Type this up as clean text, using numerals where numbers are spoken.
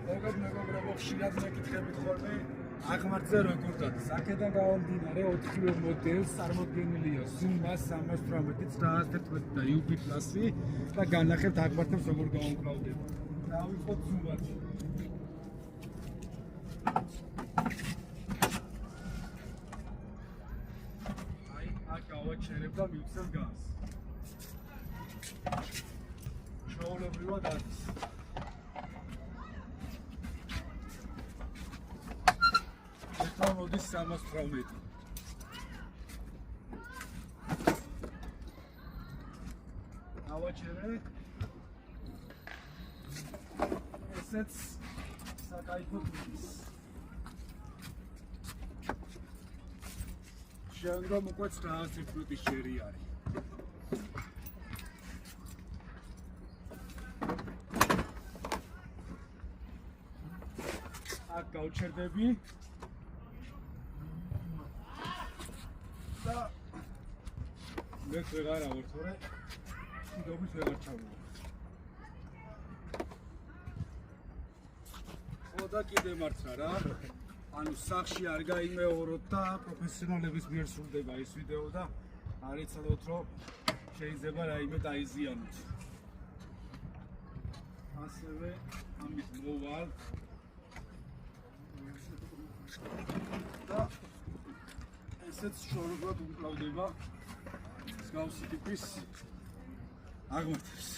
მოგეთ მეგობრებო, ხშირად მეკითხებით ხოლმე აღმართზე როგორ დადის. აქედან გამომდინარე 4-ვე მოდელს წარმოდგენილია Zuma 318 911 და UP Plus-ი და განახებთ აღმართებს როგორ გაუმკლავდება. დავიწყოთ Zuma-ში. აი, აქ გავაჩერებ და მივცემ გაზს. ჩვეულებრივად არის. მოდის 318. ავაჩერე. ესეც საკაიფო ტიპის. შემდგომ უკვე 911 ჯერი არის. აქ გავჩერდები. და მე ვეღარა ვარ თორე სიდობით ვეღარ ჩავუვა. ხო და კიდე მარცხა რა. ანუ სახში არ გაიმეოროთ და პროფესიონალების მიერ სრულდება ეს ვიდეო და არ იცოდოთ რომ შეიძლება რაიმე დაიზიანოთ. ასევე ამით მოვალ და ესეც შორობად უმკლავდება მსგავსი ტიპის აღმართებს.